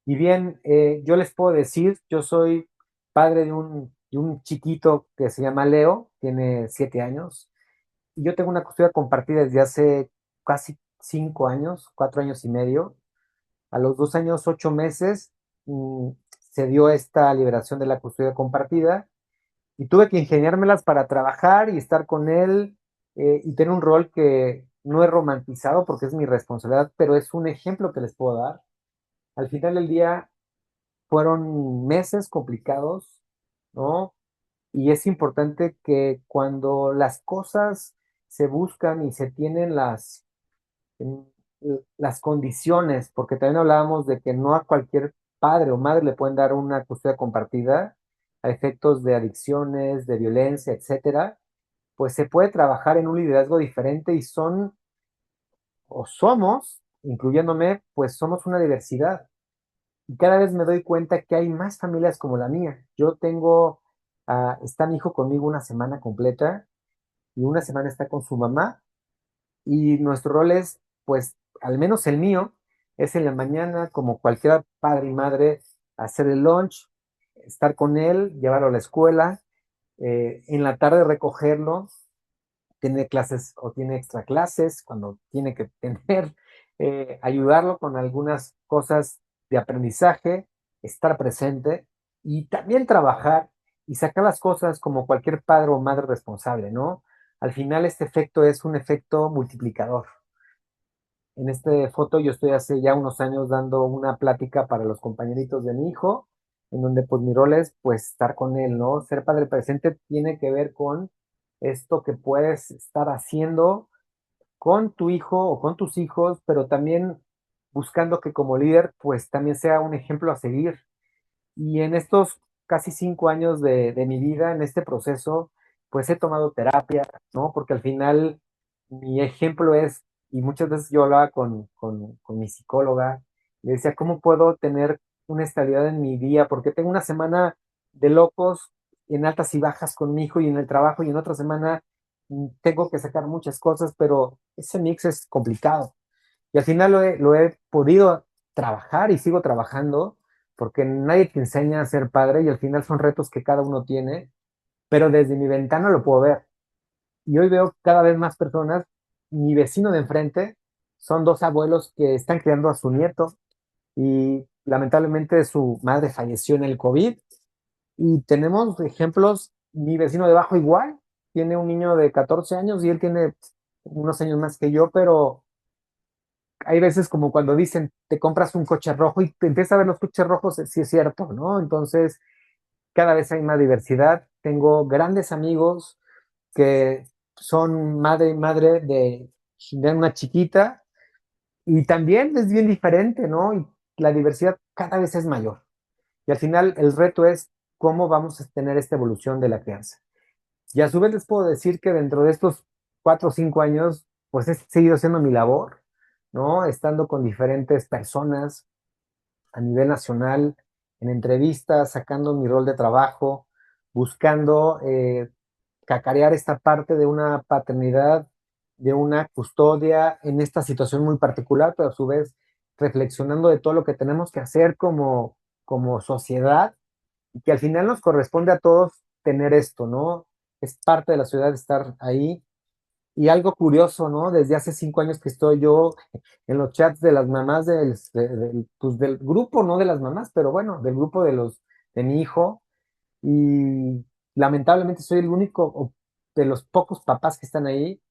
Y bien, yo les puedo decir, yo soy padre de un chiquito que se llama Leo, tiene 7 años, y yo tengo una custodia compartida desde hace casi 5 años, 4 años y medio. A los 2 años, 8 meses, mm, se dio esta liberación de la custodia compartida y tuve que ingeniármelas para trabajar y estar con él, y tener un rol que no es romantizado porque es mi responsabilidad, pero es un ejemplo que les puedo dar. Al final del día fueron meses complicados, ¿no? Y es importante que cuando las cosas se buscan y se tienen en- las condiciones, porque también hablábamos de que no a cualquier padre o madre le pueden dar una custodia compartida a efectos de adicciones, de violencia, etcétera, pues se puede trabajar en un liderazgo diferente y son o somos, incluyéndome, pues somos una diversidad. Y cada vez me doy cuenta que hay más familias como la mía. Yo tengo, está mi hijo conmigo una semana completa y una semana está con su mamá, y nuestro rol es, pues, al menos el mío, es en la mañana, como cualquier padre y madre, hacer el lunch, estar con él, llevarlo a la escuela, en la tarde recogerlo, tiene clases o tiene extra clases cuando tiene que tener, ayudarlo con algunas cosas de aprendizaje, estar presente y también trabajar y sacar las cosas como cualquier padre o madre responsable, ¿no? Al final este efecto es un efecto multiplicador. En esta foto yo estoy hace ya unos años dando una plática para los compañeritos de mi hijo, en donde pues mi rol es pues estar con él, ¿no? Ser padre presente tiene que ver con esto que puedes estar haciendo con tu hijo o con tus hijos, pero también buscando que como líder pues también sea un ejemplo a seguir. Y en estos casi 5 años de mi vida, en este proceso, pues he tomado terapia, ¿no? Porque al final mi ejemplo es, y muchas veces yo hablaba con mi psicóloga, le decía, ¿cómo puedo tener una estabilidad en mi día? Porque tengo una semana de locos en altas y bajas con mi hijo y en el trabajo, y en otra semana tengo que sacar muchas cosas, pero ese mix es complicado. Y al final lo he podido trabajar y sigo trabajando, porque nadie te enseña a ser padre y al final son retos que cada uno tiene, pero desde mi ventana lo puedo ver. Y hoy veo cada vez más personas. Mi vecino de enfrente son dos abuelos que están criando a su nieto y lamentablemente su madre falleció en el COVID. Y tenemos ejemplos, mi vecino de abajo igual, tiene un niño de 14 años y él tiene unos años más que yo, pero hay veces como cuando dicen, te compras un coche rojo y te empiezas a ver los coches rojos, sí es cierto, ¿no? Entonces, cada vez hay más diversidad. Tengo grandes amigos que son madre y madre de una chiquita y también es bien diferente, ¿no? Y la diversidad cada vez es mayor. Y al final el reto es cómo vamos a tener esta evolución de la crianza. Y a su vez les puedo decir que dentro de estos 4 o 5 años, pues he seguido haciendo mi labor, ¿no? Estando con diferentes personas a nivel nacional, en entrevistas, sacando mi rol de trabajo, buscando cacarear esta parte de una paternidad, de una custodia en esta situación muy particular, pero a su vez reflexionando de todo lo que tenemos que hacer como sociedad, y que al final nos corresponde a todos tener esto, ¿no? Es parte de la ciudad estar ahí. Y algo curioso, ¿no? Desde hace 5 años que estoy yo en los chats de las mamás pues del grupo, no de las mamás, pero bueno, del grupo de mi hijo. Y lamentablemente soy el único de los pocos papás que están ahí,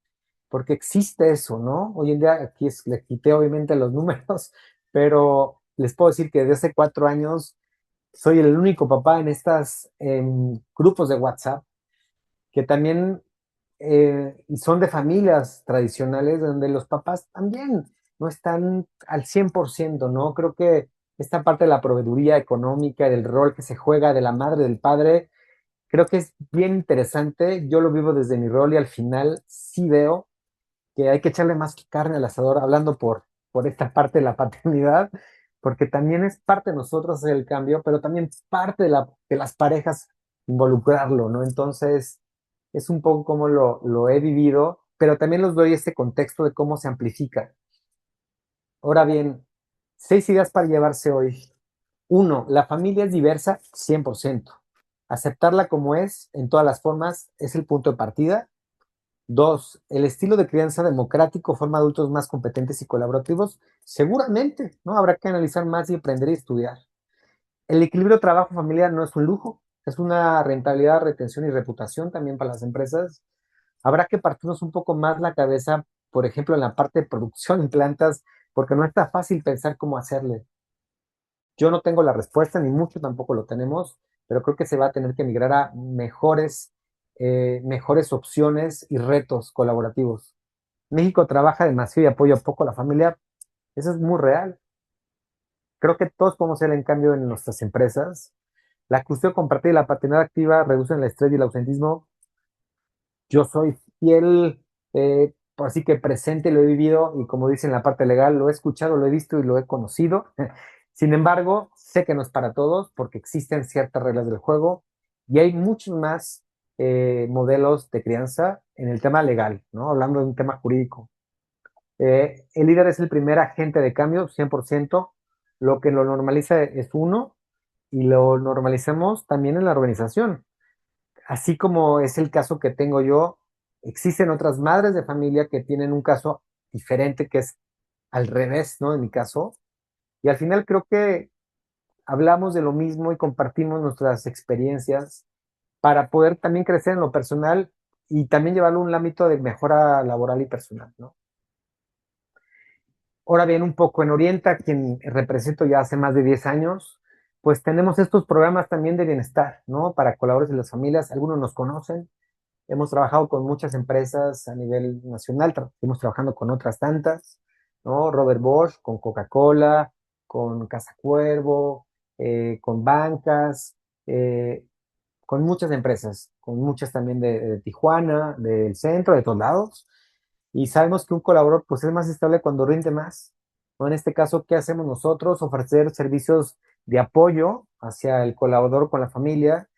porque existe eso, ¿no? Hoy en día aquí le quité obviamente los números, pero les puedo decir que desde hace 4 años soy el único papá en estas grupos de WhatsApp que también y son de familias tradicionales donde los papás también no están al 100%, ¿no? Creo que esta parte de la proveeduría económica, del rol que se juega de la madre, del padre, creo que es bien interesante. Yo lo vivo desde mi rol y al final sí veo que hay que echarle más carne al asador, hablando por esta parte de la paternidad, porque también es parte de nosotros hacer el cambio, pero también parte de las parejas involucrarlo, ¿no? Entonces, es un poco como lo he vivido, pero también les doy este contexto de cómo se amplifica. Ahora bien, 6 ideas para llevarse hoy. Uno, la familia es diversa 100%. Aceptarla como es, en todas las formas, es el punto de partida. Dos, el estilo de crianza democrático forma adultos más competentes y colaborativos. Seguramente, ¿no? Habrá que analizar más y aprender y estudiar. El equilibrio trabajo-familia no es un lujo, es una rentabilidad, retención y reputación también para las empresas. Habrá que partirnos un poco más la cabeza, por ejemplo, en la parte de producción en plantas, porque no está fácil pensar cómo hacerle. Yo no tengo la respuesta, ni mucho tampoco lo tenemos, pero creo que se va a tener que migrar a mejores opciones y retos colaborativos. México trabaja demasiado y apoya poco a la familia. Eso es muy real. Creo que todos podemos hacer el cambio en nuestras empresas. La cuestión compartida y la paternidad activa reducen el estrés y el ausentismo. Yo soy fiel, por así que presente, lo he vivido y como dice en la parte legal, lo he escuchado, lo he visto y lo he conocido. Sin embargo, sé que no es para todos porque existen ciertas reglas del juego y hay muchos más modelos de crianza en el tema legal, ¿no? Hablando de un tema jurídico. El líder es el primer agente de cambio, 100%. Lo que lo normaliza es uno y lo normalicemos también en la organización. Así como es el caso que tengo yo, existen otras madres de familia que tienen un caso diferente, que es al revés, ¿no? En mi caso. Y al final creo que hablamos de lo mismo y compartimos nuestras experiencias para poder también crecer en lo personal y también llevarlo a un ámbito de mejora laboral y personal, ¿no? Ahora bien, un poco en Orienta, quien represento ya hace más de 10 años, pues tenemos estos programas también de bienestar, ¿no? Para colaboradores de las familias. Algunos nos conocen. Hemos trabajado con muchas empresas a nivel nacional, seguimos trabajando con otras tantas, ¿no? Robert Bosch, con Coca-Cola, con Casa Cuervo, con bancas, eh, con muchas empresas, con muchas también de Tijuana, del centro, de todos lados. Y sabemos que un colaborador pues es más estable cuando rinde más, ¿no? En este caso, ¿qué hacemos nosotros? Ofrecer servicios de apoyo hacia el colaborador con la familia,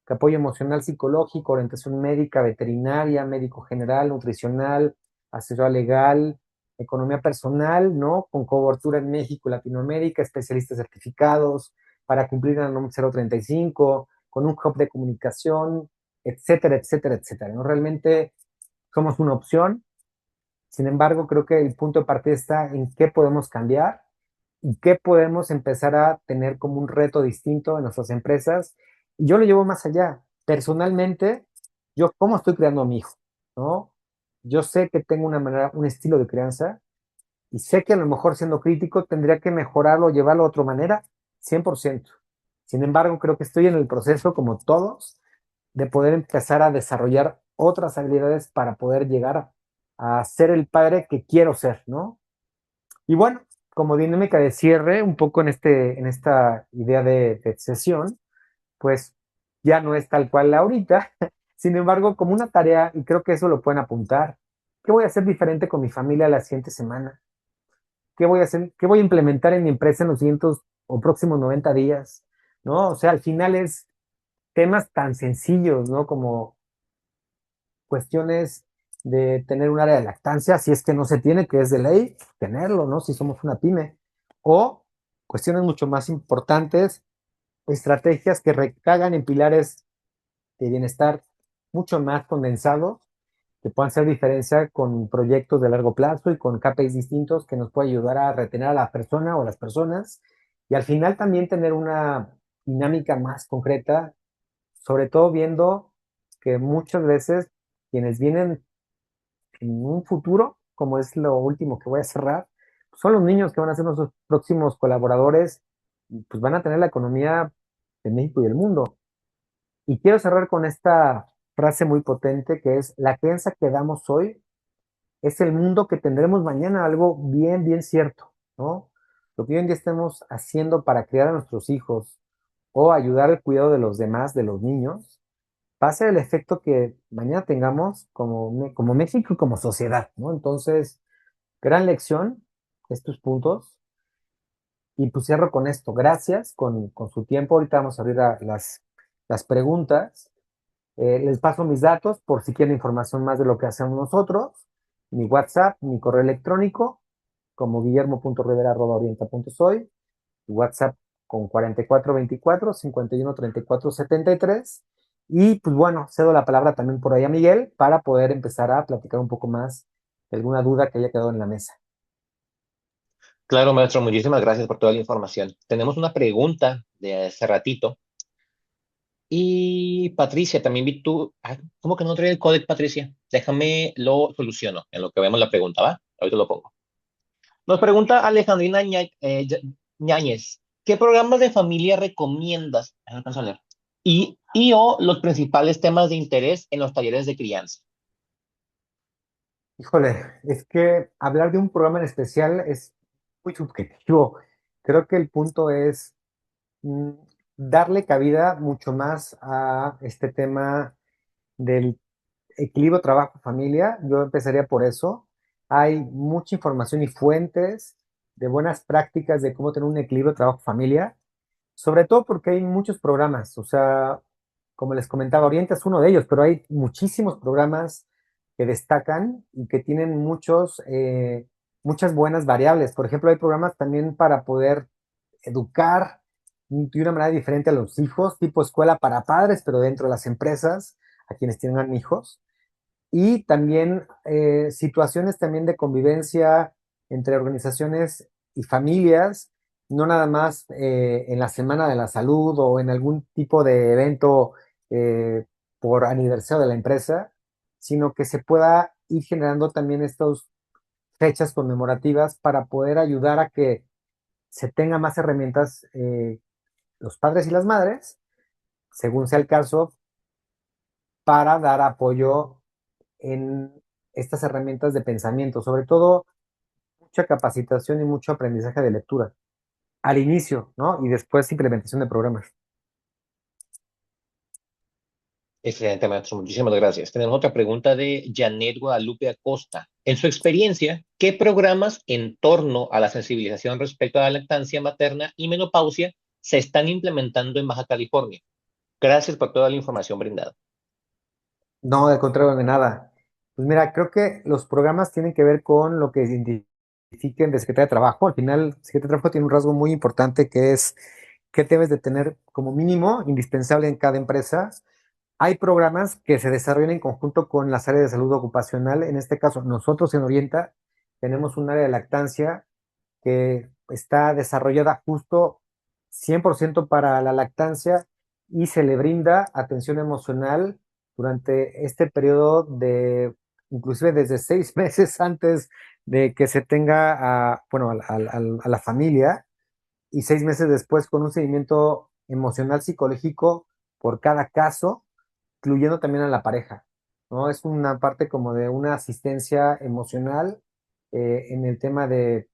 que apoyo emocional, psicológico, orientación médica, veterinaria, médico general, nutricional, asesoría legal, economía personal, ¿no? Con cobertura en México y Latinoamérica, especialistas certificados para cumplir la norma 035, con un hub de comunicación, etcétera, etcétera, etcétera, ¿no? Realmente somos una opción. Sin embargo, creo que el punto de partida está en qué podemos cambiar y qué podemos empezar a tener como un reto distinto en nuestras empresas. Y yo lo llevo más allá. Personalmente, yo cómo estoy creando a mi hijo, ¿no? Yo sé que tengo una manera, un estilo de crianza y sé que a lo mejor siendo crítico tendría que mejorarlo, llevarlo de otra manera, 100%. Sin embargo, creo que estoy en el proceso, como todos, de poder empezar a desarrollar otras habilidades para poder llegar a ser el padre que quiero ser, ¿no? Y bueno, como dinámica de cierre, un poco en esta idea de sesión, pues ya no es tal cual ahorita. Sin embargo, como una tarea, y creo que eso lo pueden apuntar, ¿qué voy a hacer diferente con mi familia la siguiente semana? ¿Qué voy a hacer? ¿Qué voy a implementar en mi empresa en los siguientes o próximos 90 días? ¿No? O sea, al final es temas tan sencillos, ¿no? Como cuestiones de tener un área de lactancia, si es que no se tiene, que es de ley, tenerlo, ¿no? Si somos una pyme. O cuestiones mucho más importantes, estrategias que recagan en pilares de bienestar mucho más condensados que puedan hacer diferencia con proyectos de largo plazo y con KPIs distintos que nos puede ayudar a retener a la persona o las personas y al final también tener una dinámica más concreta, sobre todo viendo que muchas veces quienes vienen en un futuro, como es lo último que voy a cerrar, son los niños que van a ser nuestros próximos colaboradores y pues van a tener la economía de México y del mundo. Y quiero cerrar con esta frase muy potente que es, la creencia que damos hoy es el mundo que tendremos mañana, algo bien, bien cierto, ¿no? Lo que hoy en día estemos haciendo para criar a nuestros hijos o ayudar al cuidado de los demás, de los niños, va a ser el efecto que mañana tengamos como México y como sociedad, ¿no? Entonces, gran lección, estos puntos. Y pues cierro con esto. Gracias con su tiempo. Ahorita vamos a abrir las preguntas. Les paso mis datos por si quieren información más de lo que hacemos nosotros. Mi WhatsApp, mi correo electrónico, como guillermo.rivera@orienta.soy. WhatsApp con 4424-5134-73. Y pues bueno, cedo la palabra también por ahí a Miguel para poder empezar a platicar un poco más de alguna duda que haya quedado en la mesa. Claro, maestro, muchísimas gracias por toda la información. Tenemos una pregunta de hace ratito. Y Patricia, también vi tú. ¿Cómo que no trae el código, Patricia? Déjame lo soluciono en lo que vemos la pregunta, ¿va? Ahorita lo pongo. Nos pregunta Alejandrina Ñáñez, ¿qué programas de familia recomiendas? No alcanzo a leer. Y o los principales temas de interés en los talleres de crianza. Híjole, es que hablar de un programa en especial es muy subjetivo. Creo que el punto es mm, darle cabida mucho más a este tema del equilibrio trabajo-familia. Yo empezaría por eso. Hay mucha información y fuentes de buenas prácticas de cómo tener un equilibrio trabajo-familia, sobre todo porque hay muchos programas. O sea, como les comentaba, Orienta es uno de ellos, pero hay muchísimos programas que destacan y que tienen muchas buenas variables. Por ejemplo, hay programas también para poder educar de una manera diferente a los hijos, tipo escuela para padres, pero dentro de las empresas, a quienes tengan hijos. Y también situaciones también de convivencia entre organizaciones y familias, no nada más en la Semana de la Salud o en algún tipo de evento eh, por aniversario de la empresa, sino que se pueda ir generando también estas fechas conmemorativas para poder ayudar a que se tenga más herramientas los padres y las madres, según sea el caso, para dar apoyo en estas herramientas de pensamiento, sobre todo mucha capacitación y mucho aprendizaje de lectura al inicio, ¿no? Y después implementación de programas. Excelente, maestro. Muchísimas gracias. Tenemos otra pregunta de Janet Guadalupe Acosta. En su experiencia, ¿qué programas en torno a la sensibilización respecto a la lactancia materna y menopausia se están implementando en Baja California? Gracias por toda la información brindada. No, de contrario de nada. Pues mira, creo que los programas tienen que ver con lo que identifiquen de Secretaría de Trabajo. Al final, Secretaría de Trabajo tiene un rasgo muy importante que es qué debes de tener como mínimo, indispensable en cada empresa. Hay programas que se desarrollan en conjunto con las áreas de salud ocupacional. En este caso, nosotros en Orienta tenemos un área de lactancia que está desarrollada justo 100% para la lactancia y se le brinda atención emocional durante este periodo de, inclusive desde 6 meses antes de que se tenga bueno, a la familia y 6 meses después con un seguimiento emocional psicológico por cada caso, incluyendo también a la pareja, ¿no? Es una parte como de una asistencia emocional en el tema de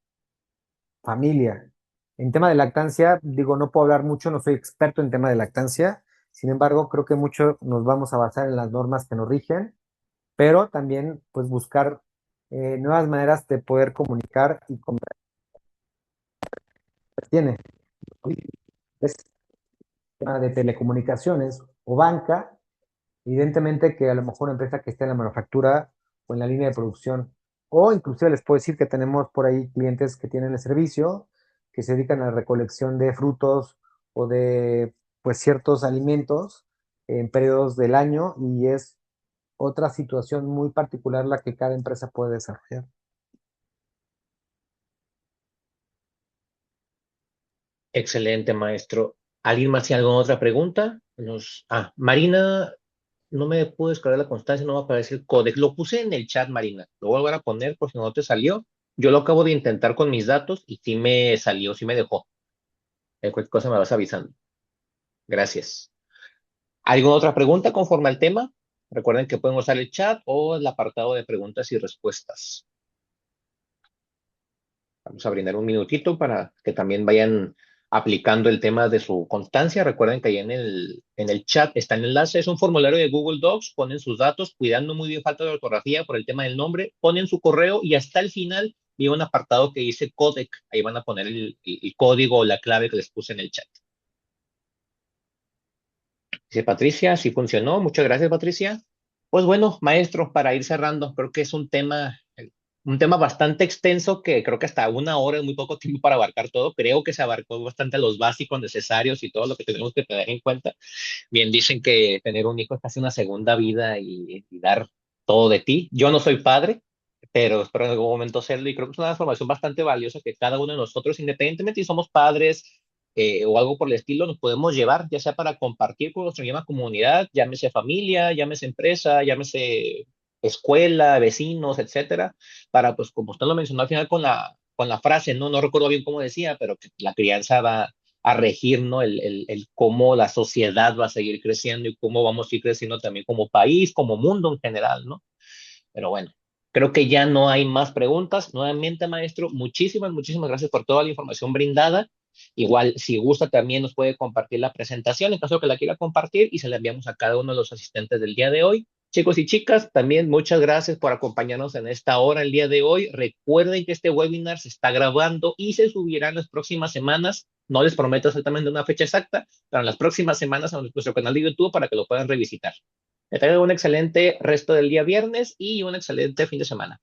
familia. En tema de lactancia, digo, no puedo hablar mucho, no soy experto en tema de lactancia, sin embargo, creo que mucho nos vamos a basar en las normas que nos rigen, pero también pues buscar nuevas maneras de poder comunicar y tiene es tema de telecomunicaciones o banca. Evidentemente que a lo mejor una empresa que esté en la manufactura o en la línea de producción, o inclusive les puedo decir que tenemos por ahí clientes que tienen el servicio, que se dedican a la recolección de frutos o de pues ciertos alimentos en periodos del año y es otra situación muy particular la que cada empresa puede desarrollar. Excelente, maestro. ¿Alguien más tiene alguna otra pregunta? Marina, no me pude descargar la constancia, no va a aparecer el códec. Lo puse en el chat, Marina. Lo voy a volver a poner por si no te salió. Yo lo acabo de intentar con mis datos y sí me salió, sí me dejó. Cualquier cosa me vas avisando. Gracias. ¿Alguna otra pregunta conforme al tema? Recuerden que pueden usar el chat o el apartado de preguntas y respuestas. Vamos a brindar un minutito para que también vayan aplicando el tema de su constancia. Recuerden que ahí en el chat está el enlace. Es un formulario de Google Docs. Ponen sus datos, cuidando muy bien falta de ortografía por el tema del nombre. Ponen su correo y hasta el final viene un apartado que dice codec. Ahí van a poner el código o la clave que les puse en el chat. Dice Patricia, sí funcionó. Muchas gracias, Patricia. Pues bueno, maestro, para ir cerrando, creo que es un tema bastante extenso que creo que hasta una hora es muy poco tiempo para abarcar todo. Creo que se abarcó bastante los básicos necesarios y todo lo que tenemos que tener en cuenta. Bien, dicen que tener un hijo es casi una segunda vida y dar todo de ti. Yo no soy padre, pero espero en algún momento serlo y creo que es una información bastante valiosa que cada uno de nosotros, independientemente si somos padres o algo por el estilo, nos podemos llevar, ya sea para compartir con nuestra misma comunidad, llámese familia, llámese empresa, llámese escuela, vecinos, etcétera, para, pues, como usted lo mencionó al final con la frase, no recuerdo bien cómo decía, pero que la crianza va a regir, ¿no? El cómo la sociedad va a seguir creciendo y cómo vamos a ir creciendo también como país, como mundo en general, ¿no? Pero bueno, creo que ya no hay más preguntas. Nuevamente, maestro, muchísimas gracias por toda la información brindada. Igual, si gusta, también nos puede compartir la presentación en caso de que la quiera compartir y se la enviamos a cada uno de los asistentes del día de hoy. Chicos y chicas, también muchas gracias por acompañarnos en esta hora el día de hoy. Recuerden que este webinar se está grabando y se subirá en las próximas semanas. No les prometo exactamente una fecha exacta, pero en las próximas semanas a nuestro canal de YouTube para que lo puedan revisitar. Que tengan un excelente resto del día viernes y un excelente fin de semana.